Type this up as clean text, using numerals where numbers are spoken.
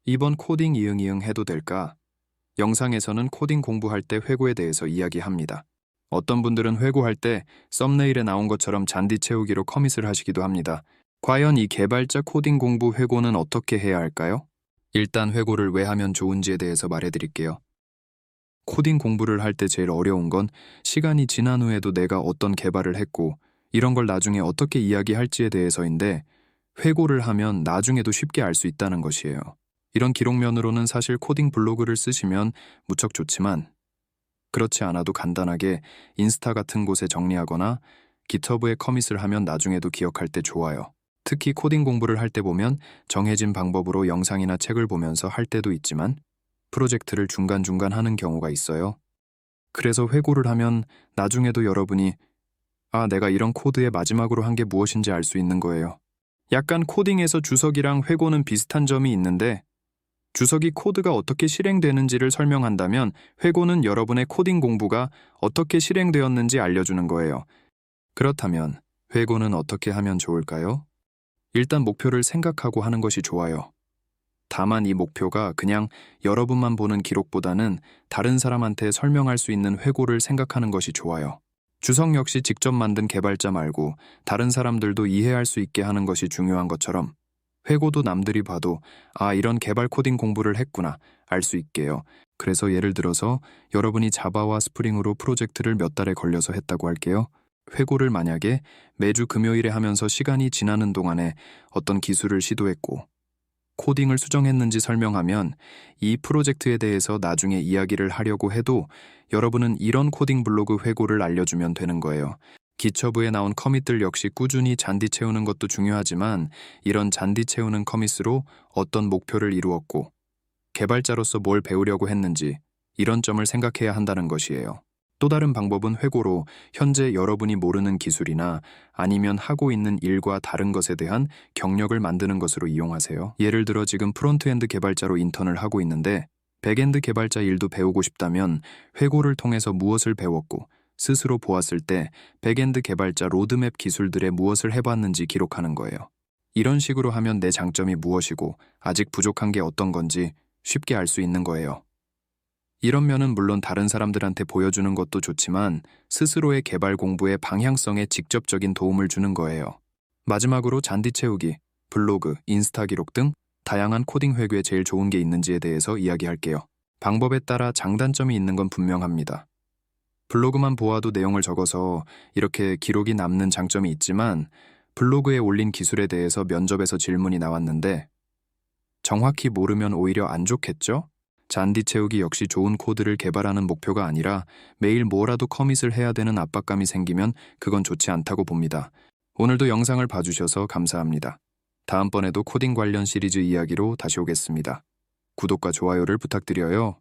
이번 코딩 이응이응 해도 될까? 영상에서는 코딩 공부할 때 회고에 대해서 이야기합니다. 어떤 분들은 회고할 때 썸네일에 나온 것처럼 잔디 채우기로 커밋을 하시기도 합니다. 과연 이 개발자 코딩 공부 회고는 어떻게 해야 할까요? 일단 회고를 왜 하면 좋은지에 대해서 말해드릴게요. 코딩 공부를 할 때 제일 어려운 건 시간이 지난 후에도 내가 어떤 개발을 했고 이런 걸 나중에 어떻게 이야기할지에 대해서인데, 회고를 하면 나중에도 쉽게 알 수 있다는 것이에요. 이런 기록면으로는 사실 코딩 블로그를 쓰시면 무척 좋지만, 그렇지 않아도 간단하게 인스타 같은 곳에 정리하거나 깃허브에 커밋을 하면 나중에도 기억할 때 좋아요. 특히 코딩 공부를 할 때 보면 정해진 방법으로 영상이나 책을 보면서 할 때도 있지만 프로젝트를 중간중간 하는 경우가 있어요. 그래서 회고를 하면 나중에도 여러분이 내가 이런 코드의 마지막으로 한 게 무엇인지 알 수 있는 거예요. 약간 코딩에서 주석이랑 회고는 비슷한 점이 있는데, 주석이 코드가 어떻게 실행되는지를 설명한다면 회고는 여러분의 코딩 공부가 어떻게 실행되었는지 알려주는 거예요. 그렇다면 회고는 어떻게 하면 좋을까요? 일단 목표를 생각하고 하는 것이 좋아요. 다만 이 목표가 그냥 여러분만 보는 기록보다는 다른 사람한테 설명할 수 있는 회고를 생각하는 것이 좋아요. 주석 역시 직접 만든 개발자 말고 다른 사람들도 이해할 수 있게 하는 것이 중요한 것처럼, 회고도 남들이 봐도 이런 개발 코딩 공부를 했구나 알 수 있게요. 그래서 예를 들어서 여러분이 자바와 스프링으로 프로젝트를 몇 달에 걸려서 했다고 할게요. 회고를 만약에 매주 금요일에 하면서 시간이 지나는 동안에 어떤 기술을 시도했고 코딩을 수정했는지 설명하면 이 프로젝트에 대해서 나중에 이야기를 하려고 해도 여러분은 이런 코딩 블로그 회고를 알려주면 되는 거예요. 기처브에 나온 커밋들 역시 꾸준히 잔디 채우는 것도 중요하지만, 이런 잔디 채우는 커밋으로 어떤 목표를 이루었고 개발자로서 뭘 배우려고 했는지 이런 점을 생각해야 한다는 것이에요. 또 다른 방법은 회고로 현재 여러분이 모르는 기술이나 아니면 하고 있는 일과 다른 것에 대한 경력을 만드는 것으로 이용하세요. 예를 들어 지금 프론트엔드 개발자로 인턴을 하고 있는데 백엔드 개발자 일도 배우고 싶다면 회고를 통해서 무엇을 배웠고 스스로 보았을 때 백엔드 개발자 로드맵 기술들에 무엇을 해봤는지 기록하는 거예요. 이런 식으로 하면 내 장점이 무엇이고 아직 부족한 게 어떤 건지 쉽게 알 수 있는 거예요. 이런 면은 물론 다른 사람들한테 보여주는 것도 좋지만 스스로의 개발 공부의 방향성에 직접적인 도움을 주는 거예요. 마지막으로 잔디 채우기, 블로그, 인스타 기록 등 다양한 코딩 회고에 제일 좋은 게 있는지에 대해서 이야기할게요. 방법에 따라 장단점이 있는 건 분명합니다. 블로그만 보아도 내용을 적어서 이렇게 기록이 남는 장점이 있지만, 블로그에 올린 기술에 대해서 면접에서 질문이 나왔는데 정확히 모르면 오히려 안 좋겠죠? 잔디 채우기 역시 좋은 코드를 개발하는 목표가 아니라 매일 뭐라도 커밋을 해야 되는 압박감이 생기면 그건 좋지 않다고 봅니다. 오늘도 영상을 봐주셔서 감사합니다. 다음번에도 코딩 관련 시리즈 이야기로 다시 오겠습니다. 구독과 좋아요를 부탁드려요.